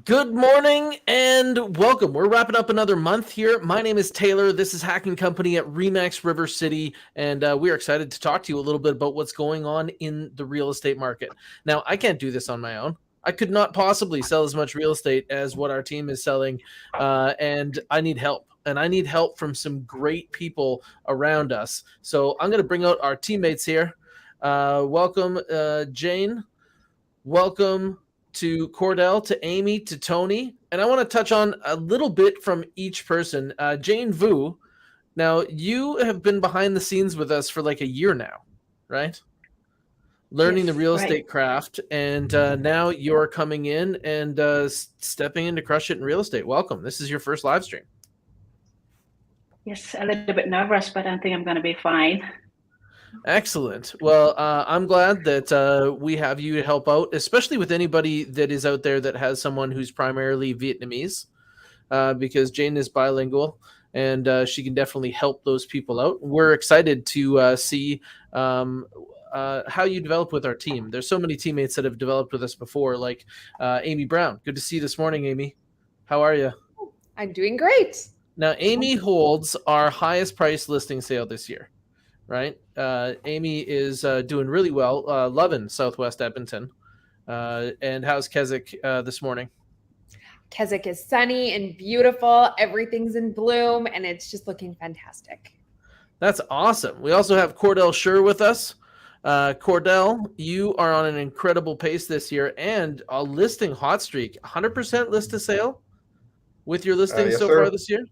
Good morning and welcome. We're wrapping up another month here. My name is Taylor. This is Hacking Company at RE/MAX River City, and we are excited to talk to you a little bit about what's going on in the real estate market. Now, I can't do this on my own. I could not possibly sell as much real estate as what our team is selling, and I need help. And I need help from some great people around us. So I'm going to bring out our teammates here. Welcome, Jane. Welcome to Cordell, to Amy, to Tony. And I want to touch on a little bit from each person. Jane Vu, now you have been behind the scenes with us for like a year now, right? Learning the real estate craft. And now you're coming in and stepping in to crush it in real estate. Welcome. This is your first live stream. Yes, a little bit nervous, but I think I'm going to be fine. Excellent. Well, I'm glad that we have you to help out, especially with anybody that is out there that has someone who's primarily Vietnamese, because Jane is bilingual and she can definitely help those people out. We're excited to see how you develop with our team. There's so many teammates that have developed with us before, like Amy Brown. Good to see you this morning, Amy. How are you? I'm doing great. Now, Amy holds our highest price listing sale this year. Right. Amy is doing really well, loving Southwest Edmonton. And how's Keswick this morning? Keswick is sunny and beautiful. Everything's in bloom, and it's just looking fantastic. That's awesome. We also have Cordell Schur with us. Cordell, you are on an incredible pace this year and a listing hot streak. 100% list to sale with your listings yes, so sir. far this year?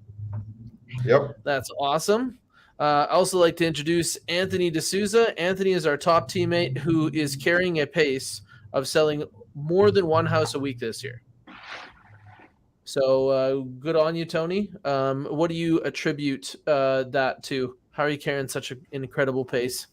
Yep. That's awesome. I also like to introduce Anthony D'Souza. Anthony is our top teammate who is carrying a pace of selling more than one house a week this year. So good on you, Tony. What do you attribute that to? How are you carrying such an incredible pace?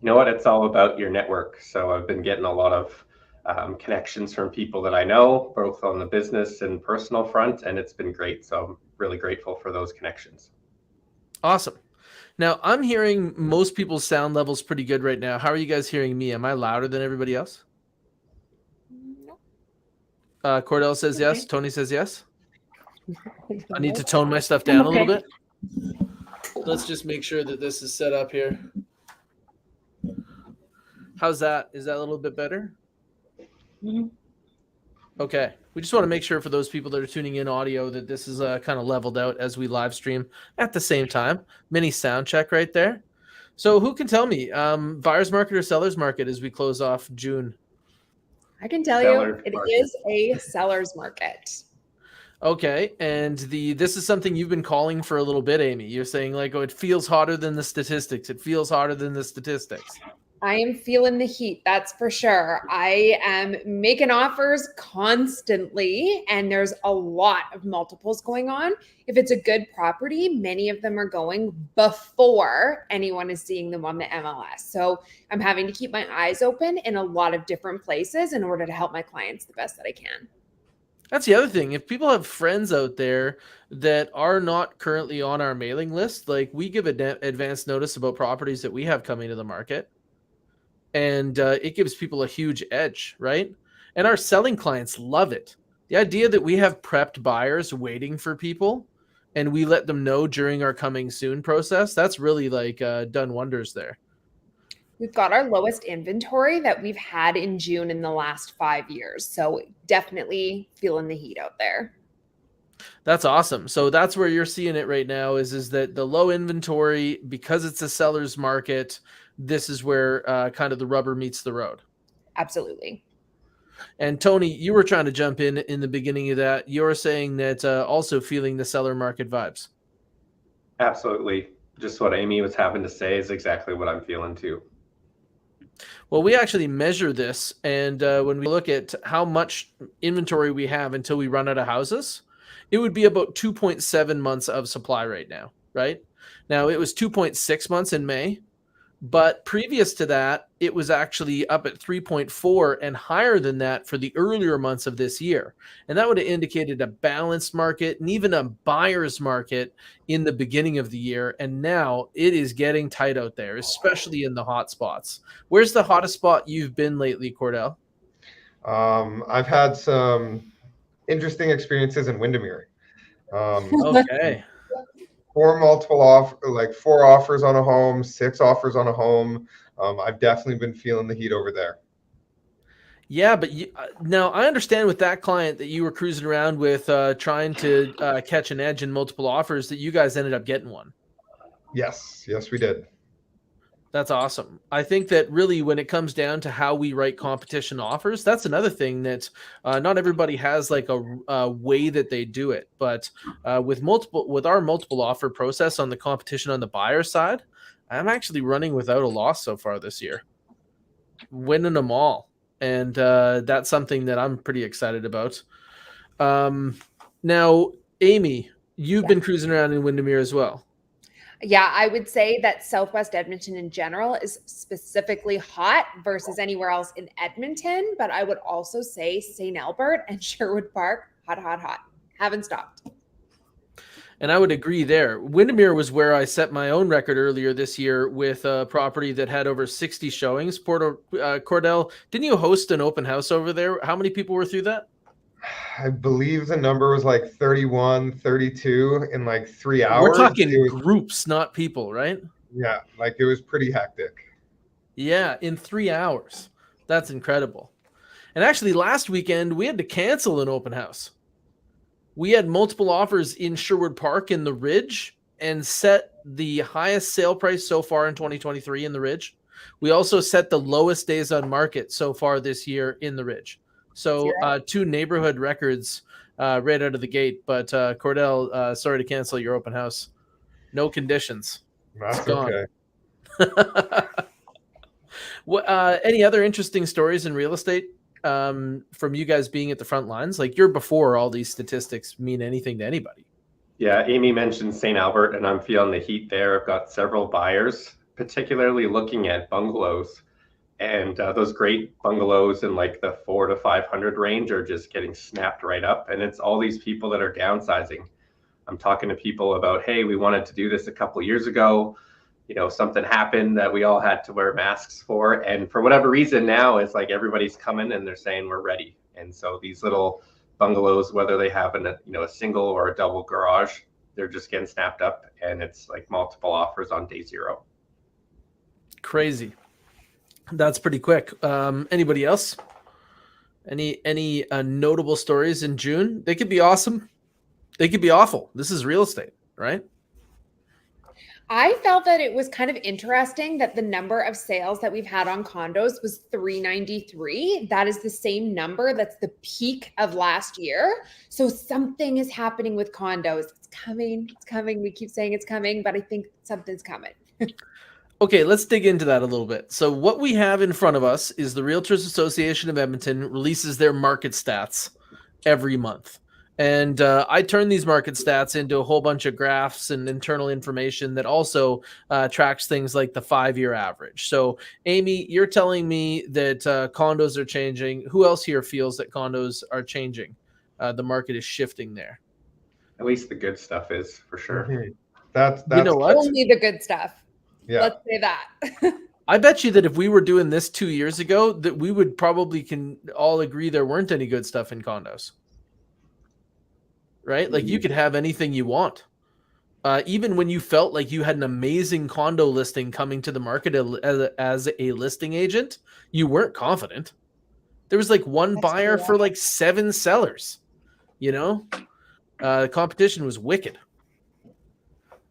You know what? It's all about your network. So I've been getting a lot of connections from people that I know, both on the business and personal front, and it's been great. So I'm really grateful for those connections. Awesome. Now, I'm hearing most people's sound levels pretty good right now. How are you guys hearing me? Am I louder than everybody else? Cordell says yes. Tony says yes. I need to tone my stuff down a little bit. Let's just make sure that this is set up here. How's that? Is that a little bit better? Mm-hmm. Okay. We just want to make sure for those people that are tuning in audio that this is kind of leveled out as we live stream at the same time. Mini sound check right there. So who can tell me, buyer's market or seller's market as we close off June? I can tell you it is a seller's market. Okay. And this is something you've been calling for a little bit, Amy. You're saying like, oh, it feels hotter than the statistics. It feels hotter than the statistics. I am feeling the heat, that's for sure. I am making offers constantly, and there's a lot of multiples going on. If it's a good property, many of them are going before anyone is seeing them on the MLS. So I'm having to keep my eyes open in a lot of different places in order to help my clients the best that I can. That's the other thing. If people have friends out there that are not currently on our mailing list, like we give advance notice about properties that we have coming to the market. And it gives people a huge edge, right? And our selling clients love it. The idea that we have prepped buyers waiting for people and we let them know during our coming soon process, that's really like done wonders there. We've got our lowest inventory that we've had in June in the last 5 years. So definitely feeling the heat out there. That's awesome. So that's where you're seeing it right now is that the low inventory, because it's a seller's market, this is where kind of the rubber meets the road. Absolutely. And Tony, you were trying to jump in the beginning of that. You're saying that also feeling the seller market vibes. Absolutely. Just what Amy was having to say is exactly what I'm feeling too. Well, we actually measure this. And when we look at how much inventory we have until we run out of houses, it would be about 2.7 months of supply right now, right? Now, it was 2.6 months in May. But previous to that, it was actually up at 3.4 and higher than that for the earlier months of this year. And that would have indicated a balanced market and even a buyer's market in the beginning of the year. And now it is getting tight out there, especially in the hot spots. Where's the hottest spot you've been lately, Cordell? I've had some interesting experiences in Windermere. Okay. Four offers on a home, 6 offers on a home. I've definitely been feeling the heat over there. Yeah, but now I understand with that client that you were cruising around with, trying to catch an edge in multiple offers, that you guys ended up getting one. Yes, we did. That's awesome. I think that really when it comes down to how we write competition offers, that's another thing that not everybody has like a way that they do it. But with our multiple offer process on the competition on the buyer side, I'm actually running without a loss so far this year, winning them all. And that's something that I'm pretty excited about. Now, Amy, you've been cruising around in Windermere as well. Yeah, I would say that Southwest Edmonton in general is specifically hot versus anywhere else in Edmonton. But I would also say St. Albert and Sherwood Park, hot, hot, hot. Haven't stopped. And I would agree there. Windermere was where I set my own record earlier this year with a property that had over 60 showings. Cordell, didn't you host an open house over there? How many people were through that? I believe the number was like 31, 32 in like 3 hours. We're talking groups, not people, right? Yeah, like it was pretty hectic. Yeah, in 3 hours. That's incredible. And actually, last weekend, we had to cancel an open house. We had multiple offers in Sherwood Park in the Ridge and set the highest sale price so far in 2023 in the Ridge. We also set the lowest days on market so far this year in the Ridge. So 2 neighborhood records right out of the gate. But Cordell, sorry to cancel your open house. No conditions. That's okay. Any other interesting stories in real estate from you guys being at the front lines? Like, you're before all these statistics mean anything to anybody. Yeah, Amy mentioned St. Albert, and I'm feeling the heat there. I've got several buyers, particularly looking at bungalows. And those great bungalows in like the 400 to 500 range are just getting snapped right up. And it's all these people that are downsizing. I'm talking to people about, hey, we wanted to do this a couple of years ago. You know, something happened that we all had to wear masks for. And for whatever reason now, it's like everybody's coming and they're saying we're ready. And so these little bungalows, whether they have a single or a double garage, they're just getting snapped up. And it's like multiple offers on day 0. Crazy. That's pretty quick. Anybody else? Any notable stories in June? They could be awesome. They could be awful. This is real estate, right? I felt that it was kind of interesting that the number of sales that we've had on condos was 393. That is the same number. That's the peak of last year. So something is happening with condos. It's coming. It's coming. We keep saying it's coming, but I think something's coming. Okay, let's dig into that a little bit. So what we have in front of us is the Realtors Association of Edmonton releases their market stats every month. And I turn these market stats into a whole bunch of graphs and internal information that also tracks things like the 5-year average. So, Amy, you're telling me that condos are changing. Who else here feels that condos are changing? The market is shifting there. At least the good stuff is, for sure. Mm-hmm. That's you know what? Only the good stuff. Yeah. Let's say that. I bet you that if we were doing this 2 years ago, that we would probably can all agree there weren't any good stuff in condos. Right? Like, you could have anything you want. Even when you felt like you had an amazing condo listing coming to the market as a listing agent, you weren't confident. There was like one buyer for like 7 sellers. You know, competition was wicked.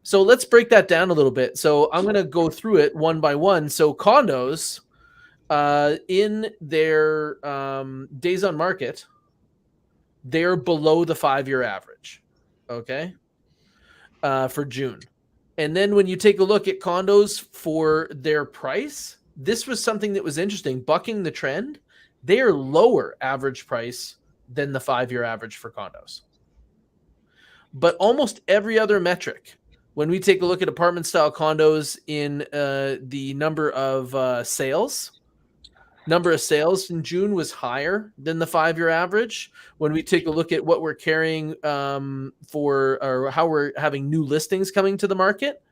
So let's break that down a little bit. So I'm going to go through it one by one. So condos in their days on market, they're below the 5-year average, okay, for June. And then when you take a look at condos for their price, this was something that was interesting. Bucking the trend, they are lower average price than the 5-year average for condos. But almost every other metric, when we take a look at apartment style condos in the number of sales in June was higher than the 5-year average. When we take a look at what we're carrying or how we're having new listings coming to the market,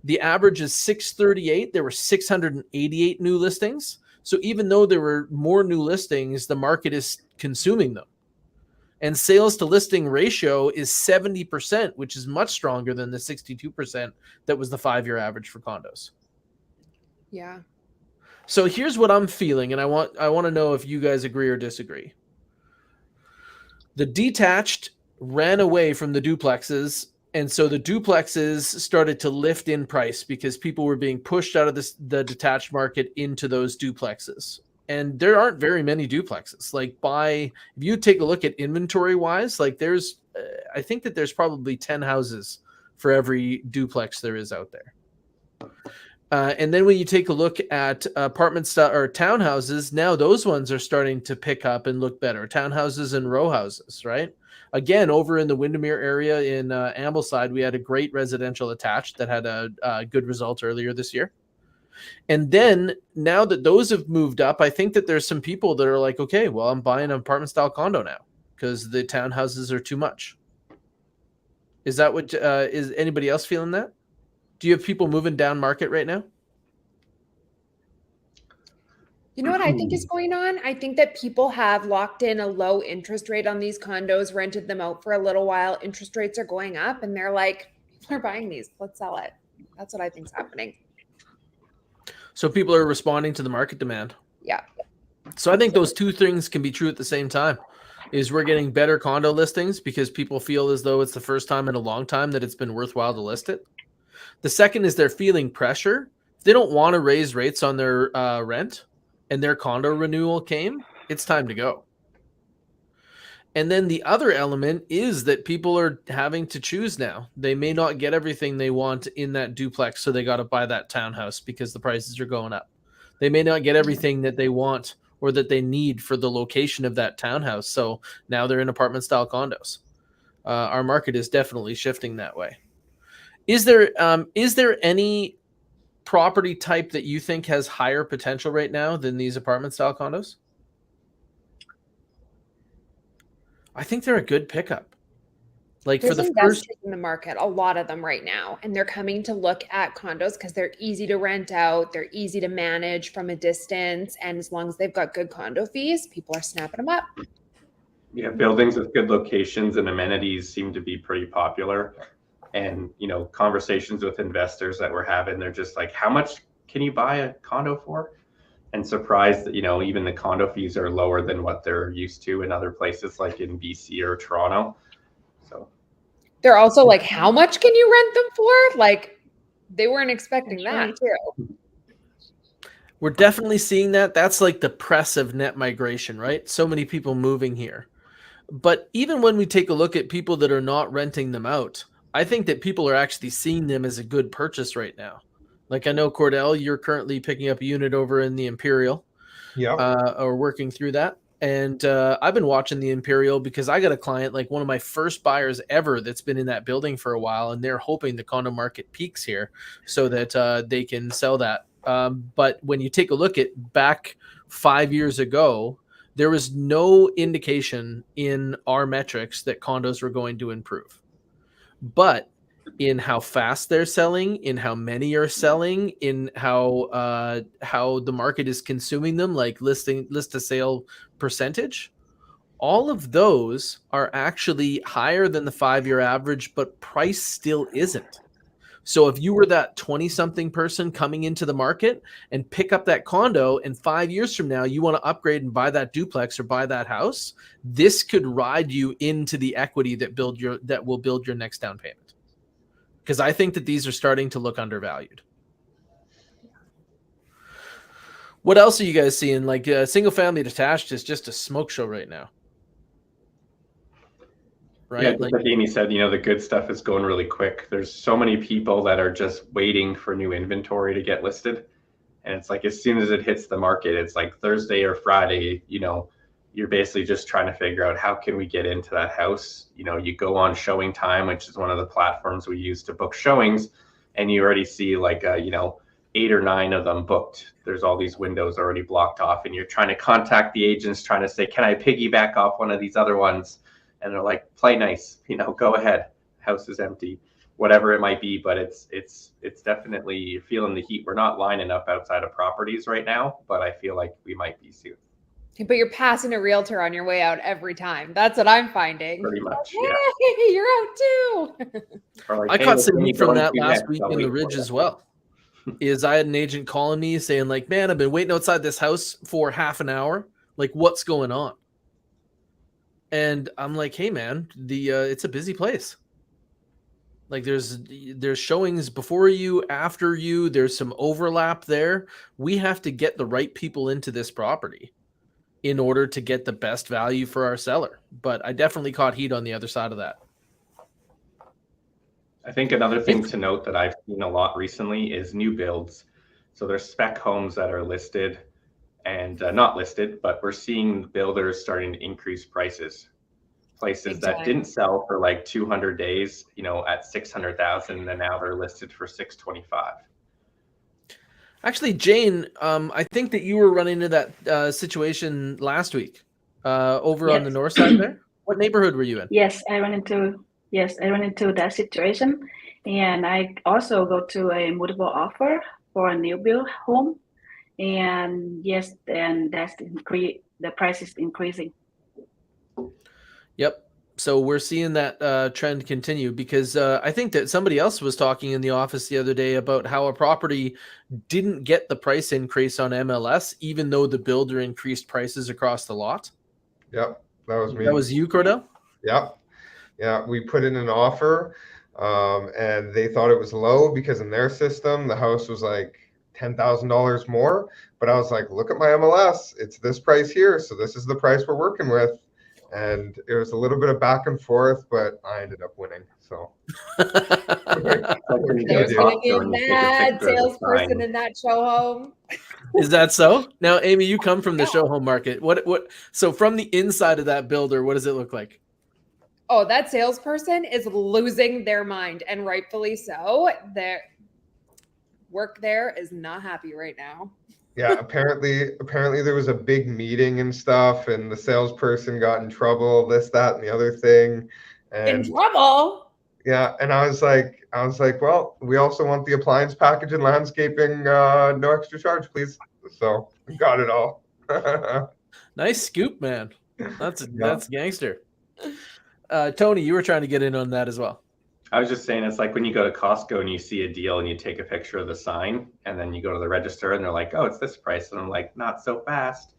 the average is 638. There were 688 new listings. So even though there were more new listings, the market is consuming them. And sales to listing ratio is 70%, which is much stronger than the 62% that was the 5-year average for condos. Yeah. So here's what I'm feeling, and I want to know if you guys agree or disagree. The detached ran away from the duplexes, and so the duplexes started to lift in price because people were being pushed out of the detached market into those duplexes. And there aren't very many duplexes. Like if you take a look at inventory wise, like there's, I think that there's probably 10 houses for every duplex there is out there. And then when you take a look at apartment style or townhouses, now those ones are starting to pick up and look better. Townhouses and row houses, right? Again, over in the Windermere area in Ambleside, we had a great residential attached that had a good result earlier this year. And then now that those have moved up, I think that there's some people that are like, okay, well, I'm buying an apartment style condo now because the townhouses are too much. Is that what is anybody else feeling that? Do you have people moving down market right now? You know what I think is going on? I think that people have locked in a low interest rate on these condos, rented them out for a little while. Interest rates are going up and they're like, people are buying these. Let's sell it. That's what I think is happening. So people are responding to the market demand. Yeah. So I think those two things can be true at the same time. Is we're getting better condo listings because people feel as though it's the first time in a long time that it's been worthwhile to list it. The second is they're feeling pressure. If they don't want to raise rates on their rent and their condo renewal came, it's time to go. And then the other element is that people are having to choose now. They may not get everything they want in that duplex, so they got to buy that townhouse because the prices are going up. They may not get everything that they want or that they need for the location of that townhouse, so now they're in apartment-style condos. Our market is definitely shifting that way. Is there any property type that you think has higher potential right now than these apartment-style condos? I think they're a good pickup. Like There's for the investors first in the market, a lot of them right now, and they're coming to look at condos because they're easy to rent out, they're easy to manage from a distance, and as long as they've got good condo fees, people are snapping them up. Yeah, buildings with good locations and amenities seem to be pretty popular. And, you know, conversations with investors that we're having, they're just like, how much can you buy a condo for? And surprised that, you know, even the condo fees are lower than what they're used to in other places like in BC or Toronto. So They're also like, how much can you rent them for? Like, they weren't expecting that too. We're definitely seeing that. That's like the press of net migration, right? So many people moving here. But even when we take a look at people that are not renting them out, I think that people are actually seeing them as a good purchase right now. Like I know, Cordell, you're currently picking up a unit over in the Imperial, or working through that. And I've been watching the Imperial because I got a client, like one of my first buyers ever, that's been in that building for a while, and they're hoping the condo market peaks here so that they can sell that. But when you take a look at back 5 years ago, there was no indication in our metrics that condos were going to improve. But in how fast they're selling, in how many are selling, in how the market is consuming them, like list to sale percentage, all of those are actually higher than the 5-year average, but price still isn't. So if you were that 20-something person coming into the market and pick up that condo, and 5 years from now you want to upgrade and buy that duplex or buy that house, this could ride you into the equity that will build your next down payment. Because I think that these are starting to look undervalued. What else are you guys seeing? Like single family detached is just a smoke show right now. Right? Yeah, like Amy said, you know, the good stuff is going really quick. There's so many people that are just waiting for new inventory to get listed. And it's like, as soon as it hits the market, it's like Thursday or Friday, you know, you're basically just trying to figure out how can we get into that house. You know, you go on Showing Time, which is one of the platforms we use to book showings, and you already see like, you know, 8 or 9 of them booked. There's all these windows already blocked off, and you're trying to contact the agents, trying to say, can I piggyback off one of these other ones? And they're like, play nice, you know, go ahead. House is empty. whatever it might be. But it's definitely feeling the heat. We're not lining up outside of properties right now, but I feel like we might be soon. But you're passing a realtor on your way out every time. That's what I'm finding. Pretty much, Hey, yeah. you're out too. Or like, I hey, caught what some can you heat from go that into last next? week I'll in the wait for Ridge you. as well. Is I had an agent calling me saying like, man, I've been waiting outside this house for half an hour. Like, what's going on? And I'm like, hey man, it's a busy place. Like there's showings before you, after you, there's some overlap there. We have to get the right people into this property in order to get the best value for our seller. But I definitely caught heat on the other side of that. I think another thing to note that I've seen a lot recently is new builds. So there's spec homes that are listed and not listed, but we're seeing builders starting to increase prices. Places Big that time. didn't sell for like 200 days, you know, at 600,000, and now they're listed for 625. Actually, Jane, I think that you were running into that situation last week over on the Yes. north side there. What neighborhood were you in? Yes, I run into that situation, and I also go to a multiple offer for a new build home, and yes, then the price is increasing. Yep. So we're seeing that trend continue because I think that somebody else was talking in the office the other day about how a property didn't get the price increase on MLS, even though the builder increased prices across the lot. Yep, that was me. That was you, Cordell? Yep. Yeah, we put in an offer, and they thought it was low because in their system, the house was like $10,000 more. But I was like, look at my MLS. It's this price here. So this is the price we're working with. And it was a little bit of back and forth, but I ended up winning. So There's going to be a mad salesperson in that show home. Is that so? Now, Amy, you come from the show home market. What? So from the inside of that builder, what does it look like? Oh, that salesperson is losing their mind, and rightfully so. Their work there is not happy right now. Yeah, apparently there was a big meeting and stuff, and the salesperson got in trouble, this, that, and the other thing. And In trouble? yeah, and I was like, well, we also want the appliance package and landscaping, no extra charge, please. So we got it all. Nice scoop, man. That's gangster. Tony, you were trying to get in on that as well. I was just saying, it's like when you go to Costco and you see a deal and you take a picture of the sign, and then you go to the register and they're like, oh, it's this price. And I'm like, not so fast.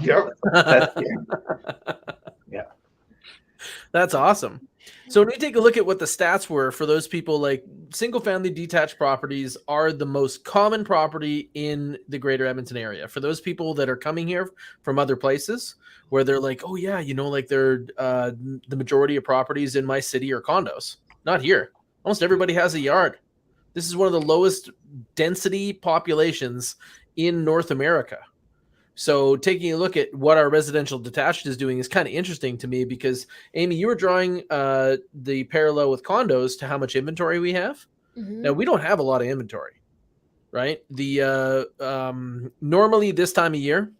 Yep. Yeah. That's awesome. So when we take a look at what the stats were for those people, like single family detached properties are the most common property in the greater Edmonton area. For those people that are coming here from other places where they're like, oh yeah, you know, like they're the majority of properties in my city are condos. Not here. Almost everybody has a yard. This is one of the lowest density populations in North America. So taking a look at what our residential detached is doing is kind of interesting to me because, Amy, you were drawing the parallel with condos to how much inventory we have. Mm-hmm. Now, we don't have a lot of inventory, right? Normally this time of year,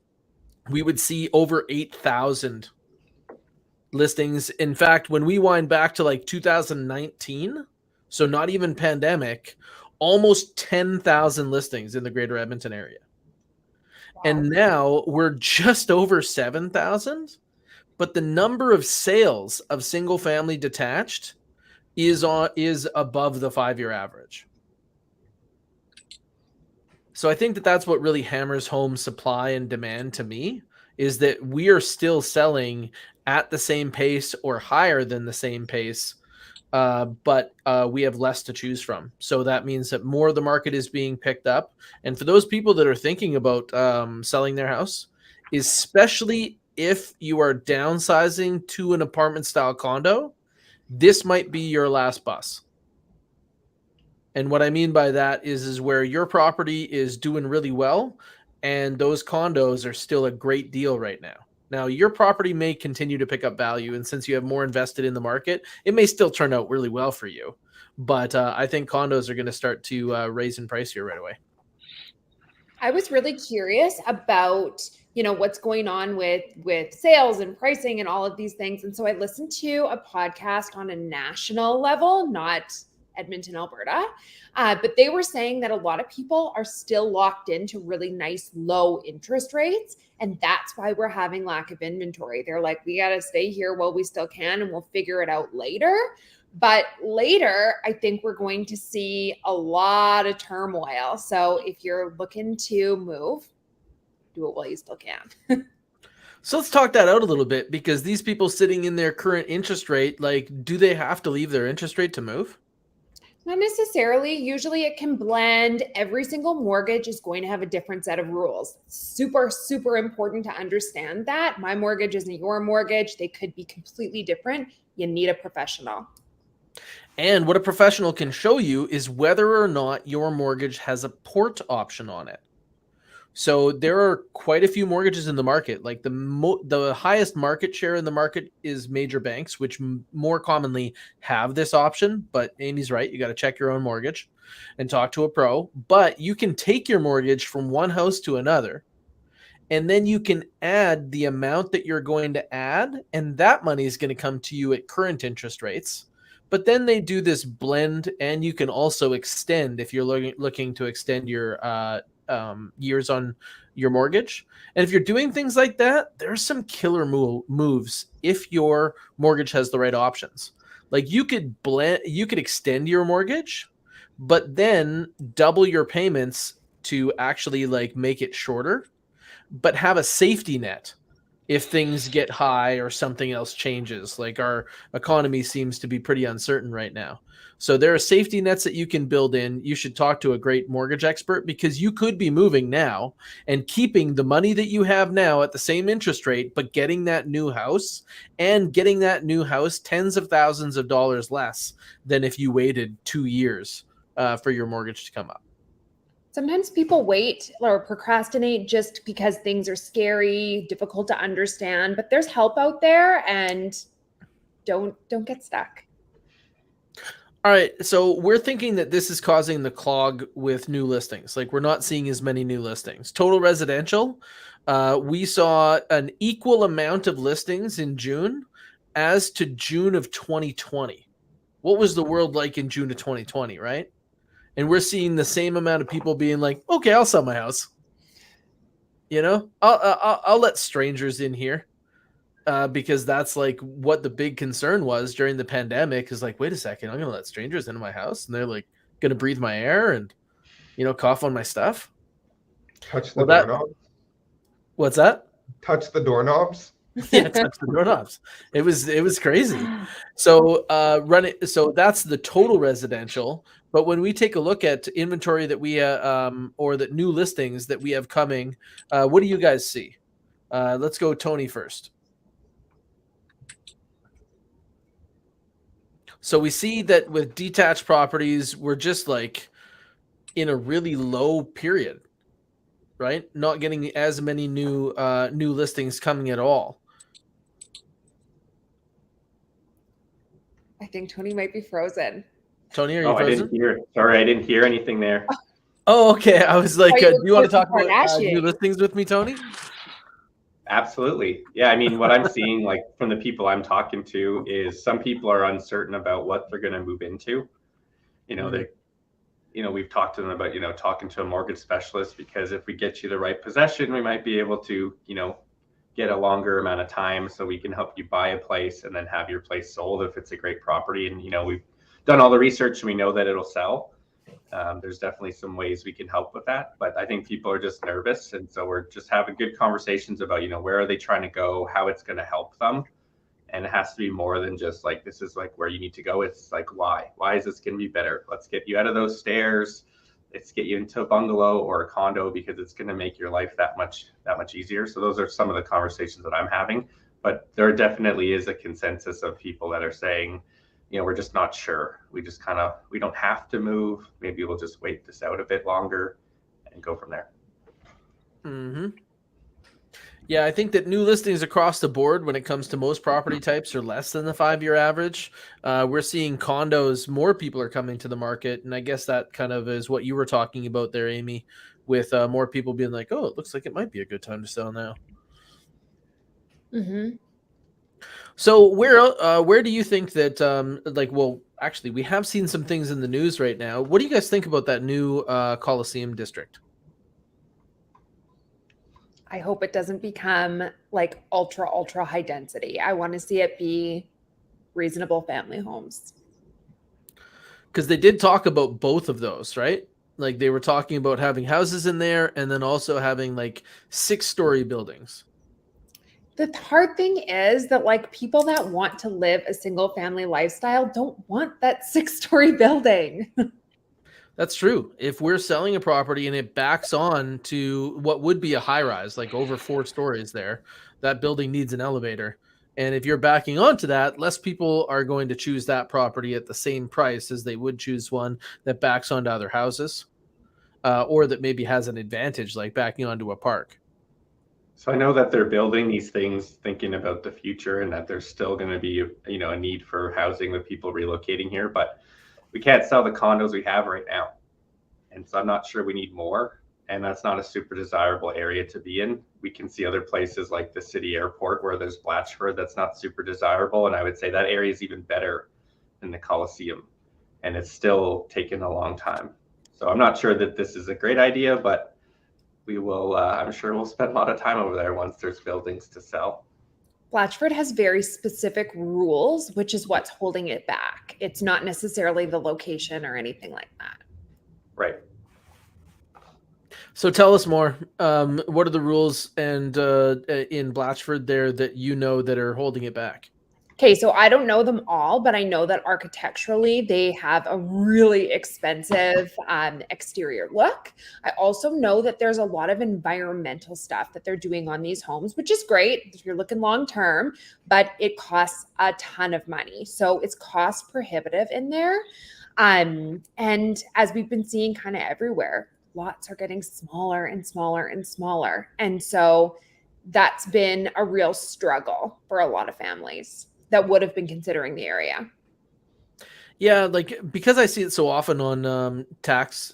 we would see over 8,000 listings. In fact, when we wind back to like 2019, so not even pandemic, almost 10,000 listings in the greater Edmonton area. Wow. And now we're just over 7,000, but the number of sales of single family detached is above the 5-year average. So I think that that's what really hammers home supply and demand to me, is that we are still selling at the same pace or higher than the same pace, but we have less to choose from. So that means that more of the market is being picked up. And for those people that are thinking about selling their house, especially if you are downsizing to an apartment style condo, this might be your last bus. And what I mean by that is where your property is doing really well and those condos are still a great deal right now. Now, your property may continue to pick up value, and since you have more invested in the market, it may still turn out really well for you. But I think condos are going to start to raise in price here right away. I was really curious about, you know, what's going on with sales and pricing and all of these things. And so I listened to a podcast on a national level, not Edmonton, Alberta. But they were saying that a lot of people are still locked into really nice low interest rates. And that's why we're having lack of inventory. They're like, we got to stay here while we still can, and we'll figure it out later. But later, I think we're going to see a lot of turmoil. So if you're looking to move, do it while you still can. So let's talk that out a little bit, because these people sitting in their current interest rate, like, do they have to leave their interest rate to move? Not necessarily. Usually it can blend. Every single mortgage is going to have a different set of rules. Super, super important to understand that. My mortgage isn't your mortgage. They could be completely different. You need a professional. And what a professional can show you is whether or not your mortgage has a port option on it. So there are quite a few mortgages in the market. Like the highest market share in the market is major banks, which more commonly have this option. But Amy's right. You got to check your own mortgage and talk to a pro. But you can take your mortgage from one house to another, and then you can add the amount that you're going to add, and that money is going to come to you at current interest rates. But then they do this blend, and you can also extend if you're looking to extend your years on your mortgage. And if you're doing things like that, there's some killer moves if your mortgage has the right options. Like you could extend your mortgage, but then double your payments to actually like make it shorter, but have a safety net if things get high or something else changes. Like our economy seems to be pretty uncertain right now. So there are safety nets that you can build in. You should talk to a great mortgage expert, because you could be moving now and keeping the money that you have now at the same interest rate, but getting that new house tens of thousands of dollars less than if you waited 2 years for your mortgage to come up. Sometimes people wait or procrastinate just because things are scary, difficult to understand, but there's help out there, and don't get stuck. All right, so we're thinking that this is causing the clog with new listings. Like we're not seeing as many new listings. Total residential, we saw an equal amount of listings in June as to June of 2020. What was the world like in June of 2020, right? And we're seeing the same amount of people being like, okay, I'll sell my house. You know, I'll let strangers in here. Because that's like what the big concern was during the pandemic, is like, wait a second, I'm going to let strangers into my house and they're like going to breathe my air and, you know, cough on my stuff. Touch the doorknobs. What's that? Touch the doorknobs. Yeah, touch the doorknobs. It was crazy. So so that's the total residential. But when we take a look at inventory that we or the new listings that we have coming, what do you guys see? Let's go Tony first. So we see that with detached properties, we're just like in a really low period, right? Not getting as many new listings coming at all. I think Tony might be frozen. Tony, are you frozen? I didn't hear anything there. Oh, okay. I was like, do you want to talk about new listings with me, Tony? Absolutely. Yeah. I mean, what I'm seeing, like from the people I'm talking to, is some people are uncertain about what they're going to move into. You know, we've talked to them about, talking to a mortgage specialist, because if we get you the right possession, we might be able to, get a longer amount of time so we can help you buy a place and then have your place sold if it's a great property. And, we've done all the research and we know that it'll sell. There's definitely some ways we can help with that, but I think people are just nervous. And so we're just having good conversations about, where are they trying to go, how it's going to help them. And it has to be more than just like, this is like where you need to go. It's like, why is this going to be better? Let's get you out of those stairs. Let's get you into a bungalow or a condo, because it's going to make your life that much easier. So those are some of the conversations that I'm having, but there definitely is a consensus of people that are saying, we're just not sure. We just we don't have to move. Maybe we'll just wait this out a bit longer and go from there. Mm-hmm. Yeah, I think that new listings across the board when it comes to most property types are less than the 5-year average. We're seeing condos, more people are coming to the market. And I guess that kind of is what you were talking about there, Amy, with more people being like, oh, it looks like it might be a good time to sell now. Mm-hmm. So where do you think that well, actually we have seen some things in the news right now. What do you guys think about that new Coliseum district? I hope it doesn't become like ultra high density. I want to see it be reasonable family homes. Because they did talk about both of those, right? Like they were talking about having houses in there and then also having like 6-story buildings. The hard thing is that like people that want to live a single family lifestyle don't want that 6-story building. That's true. If we're selling a property and it backs on to what would be a high rise, like over 4 stories there, that building needs an elevator. And if you're backing onto that, less people are going to choose that property at the same price as they would choose one that backs onto other houses, or that maybe has an advantage, like backing onto a park. So I know that they're building these things thinking about the future and that there's still going to be, a need for housing with people relocating here, but we can't sell the condos we have right now. And so I'm not sure we need more. And that's not a super desirable area to be in. We can see other places like the city airport where there's Blatchford that's not super desirable. And I would say that area is even better than the Coliseum. And it's still taken a long time. So I'm not sure that this is a great idea, but we will, I'm sure we'll spend a lot of time over there once there's buildings to sell. Blatchford has very specific rules, which is what's holding it back. It's not necessarily the location or anything like that. Right. So tell us more. What are the rules and in Blatchford there that you know that are holding it back? Okay, so I don't know them all, but I know that architecturally they have a really expensive exterior look. I also know that there's a lot of environmental stuff that they're doing on these homes, which is great if you're looking long term, but it costs a ton of money. So it's cost prohibitive in there. And as we've been seeing kind of everywhere, lots are getting smaller and smaller and smaller. And so that's been a real struggle for a lot of families that would have been considering the area. Yeah, like because I see it so often on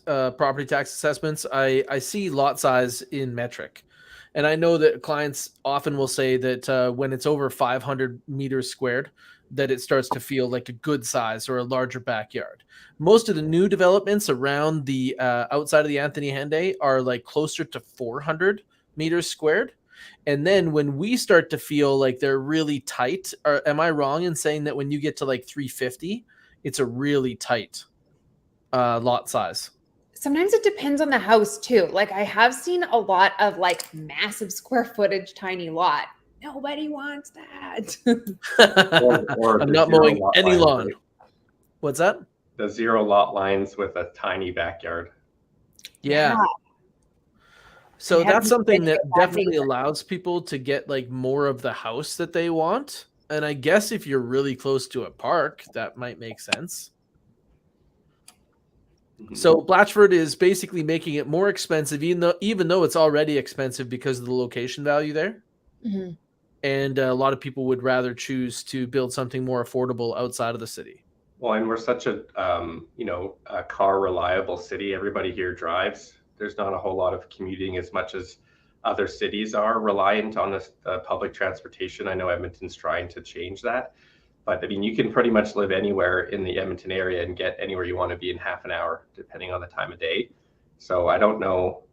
property tax assessments, I see lot size in metric. And I know that clients often will say that when it's over 500 meters squared, that it starts to feel like a good size or a larger backyard. Most of the new developments around the outside of the Anthony Henday are like closer to 400 meters squared. And then when we start to feel like they're really tight, or am I wrong in saying that when you get to like 350, it's a really tight lot size? Sometimes it depends on the house too. Like I have seen a lot of like massive square footage, tiny lot. Nobody wants that. Or I'm the not zero mowing lot any lines, lawn. right? What's that? The 0 lot lines with a tiny backyard. Yeah. So I haven't that's something been that to that definitely either. allows people to get like more of the house that they want. And I guess if you're really close to a park, that might make sense. So Blatchford is basically making it more expensive, even though it's already expensive because of the location value there. Mm-hmm. And a lot of people would rather choose to build something more affordable outside of the city. Well, and we're such a a car reliable city. Everybody here drives. There's not a whole lot of commuting as much as other cities are reliant on this public transportation. I know Edmonton's trying to change that, but I mean, you can pretty much live anywhere in the Edmonton area and get anywhere you want to be in half an hour, depending on the time of day. So I don't know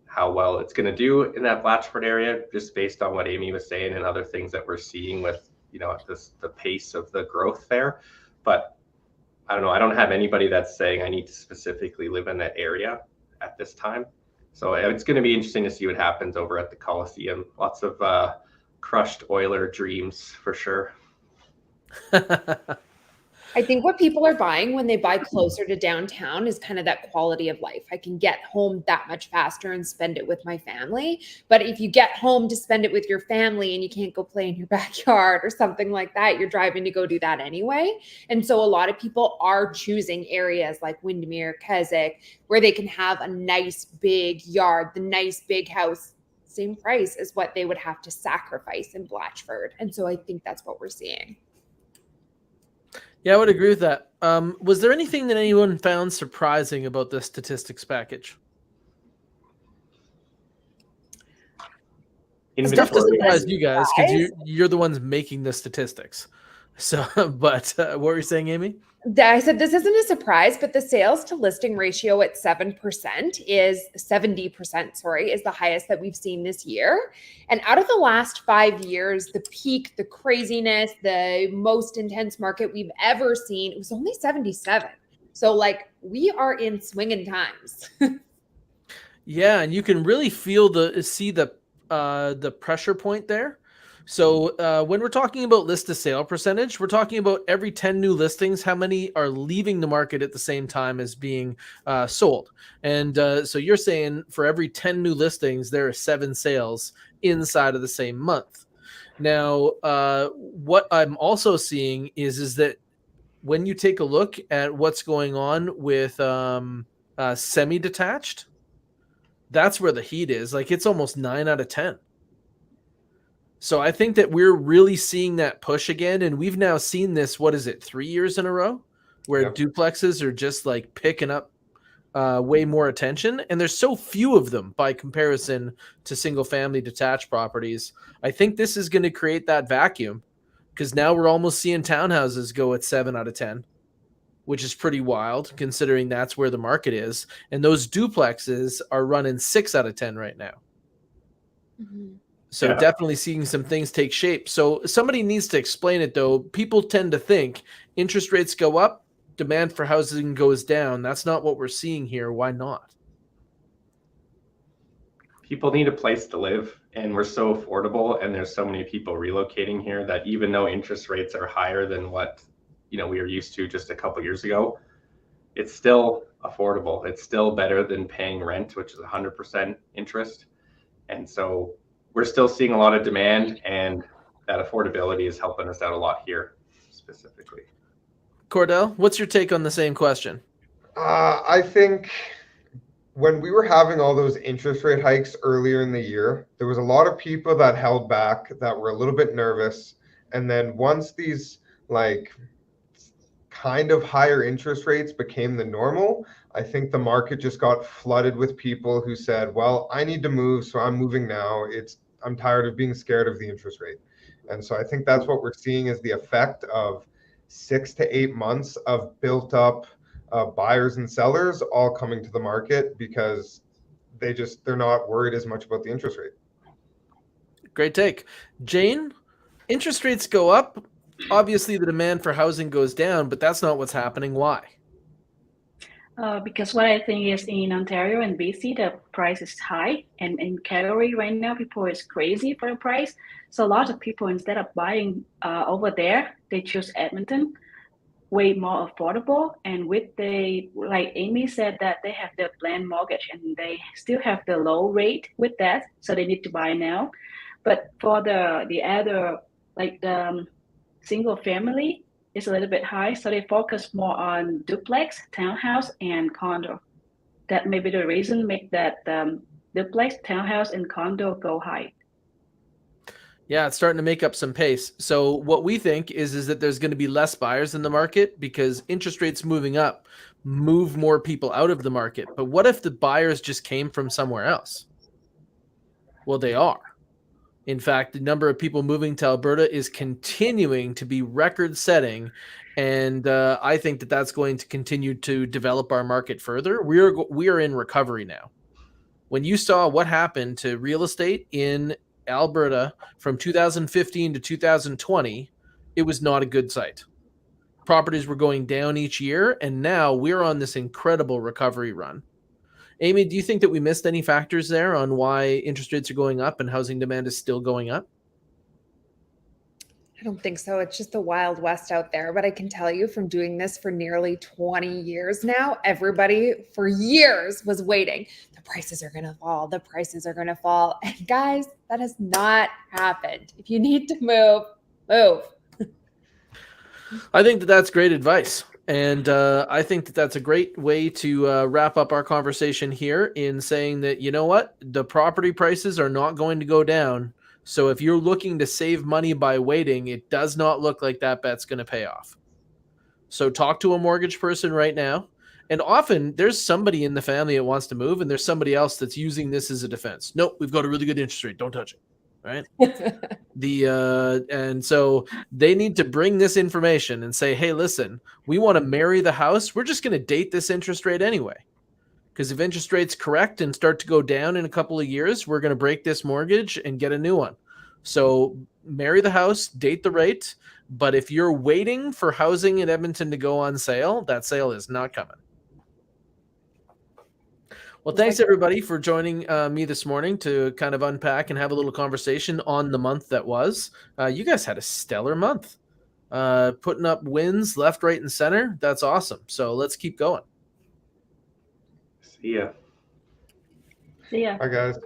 how well it's going to do in that Blatchford area, just based on what Amy was saying and other things that we're seeing with the pace of the growth there. But I don't know. I don't have anybody that's saying I need to specifically live in that area at this time. So it's going to be interesting to see what happens over at the Coliseum. Lots of crushed Oiler dreams for sure. I think what people are buying when they buy closer to downtown is kind of that quality of life. I can get home that much faster and spend it with my family. But if you get home to spend it with your family and you can't go play in your backyard or something like that, you're driving to go do that anyway. And so a lot of people are choosing areas like Windermere, Keswick, where they can have a nice big yard, the nice big house, same price as what they would have to sacrifice in Blatchford. And so I think that's what we're seeing. Yeah, I would agree with that. Was there anything that anyone found surprising about the statistics package? It's tough to inventory. surprise you guys because you're the ones making the statistics. So, but what were you saying, Amy? I said this isn't a surprise, but the sales to listing ratio at 70% is the highest that we've seen this year. And out of the last 5 years, the peak, the craziness, the most intense market we've ever seen, it was only 77. So like we are in swinging times. Yeah, and you can really see the pressure point there. So when we're talking about list to sale percentage, we're talking about every 10 new listings, how many are leaving the market at the same time as being sold. And so you're saying for every 10 new listings, there are 7 sales inside of the same month. Now, what I'm also seeing is that when you take a look at what's going on with semi-detached, that's where the heat is. Like it's almost 9 out of 10. So I think that we're really seeing that push again. And we've now seen this, 3 years in a row where duplexes are just like picking up way more attention. And there's so few of them by comparison to single family detached properties. I think this is going to create that vacuum because now we're almost seeing townhouses go at 7 out of 10, which is pretty wild considering that's where the market is. And those duplexes are running 6 out of 10 right now. Mm-hmm. So definitely seeing some things take shape. So somebody needs to explain it, though. People tend to think interest rates go up, demand for housing goes down. That's not what we're seeing here. Why not? People need a place to live, and we're so affordable, and there's so many people relocating here that even though interest rates are higher than what we were used to just a couple years ago, it's still affordable. It's still better than paying rent, which is 100% interest. And so we're still seeing a lot of demand, and that affordability is helping us out a lot here specifically. Cordell, what's your take on the same question? I think when we were having all those interest rate hikes earlier in the year, there was a lot of people that held back, that were a little bit nervous. And then once these like kind of higher interest rates became the normal, I think the market just got flooded with people who said, well, I need to move, so I'm moving now. I'm tired of being scared of the interest rate. And so I think that's what we're seeing is the effect of 6 to 8 months of built up buyers and sellers all coming to the market because they're not worried as much about the interest rate. Great take. Jane, interest rates go up. Obviously, the demand for housing goes down, but that's not what's happening. Why? Because what I think is in Ontario and BC, the price is high. And in Calgary right now, people is crazy for the price. So a lot of people, instead of buying over there, they choose Edmonton, way more affordable. And like Amy said, that they have the blend mortgage and they still have the low rate with that. So they need to buy now. But for the other, like the single family, is a little bit high, so they focus more on duplex, townhouse, and condo. That may be the reason make that duplex, townhouse, and condo go high. Yeah, it's starting to make up some pace. So what we think is that there's going to be less buyers in the market because interest rates moving up move more people out of the market. But what if the buyers just came from somewhere else? Well, they are. In fact, the number of people moving to Alberta is continuing to be record-setting, and I think that that's going to continue to develop our market further. We are in recovery now. When you saw what happened to real estate in Alberta from 2015 to 2020, it was not a good sight. Properties were going down each year, and now we're on this incredible recovery run. Amy, do you think that we missed any factors there on why interest rates are going up and housing demand is still going up? I don't think so. It's just the Wild West out there. But I can tell you from doing this for nearly 20 years now, everybody for years was waiting. The prices are going to fall. The prices are going to fall. And guys, that has not happened. If you need to move, move. I think that that's great advice. And I think that that's a great way to wrap up our conversation here in saying that, you know what, the property prices are not going to go down. So if you're looking to save money by waiting, it does not look like that bet's going to pay off. So talk to a mortgage person right now. And often there's somebody in the family that wants to move and there's somebody else that's using this as a defense. Nope, we've got a really good interest rate. Don't touch it. right? And so they need to bring this information and say, hey, listen, we want to marry the house. We're just going to date this interest rate anyway. Because if interest rates correct and start to go down in a couple of years, we're going to break this mortgage and get a new one. So marry the house, date the rate. But if you're waiting for housing in Edmonton to go on sale, that sale is not coming. Well, thanks everybody for joining me this morning to kind of unpack and have a little conversation on the month that was. You guys had a stellar month, putting up wins left, right, and center. That's awesome. So let's keep going. See ya. See ya. Hi, guys.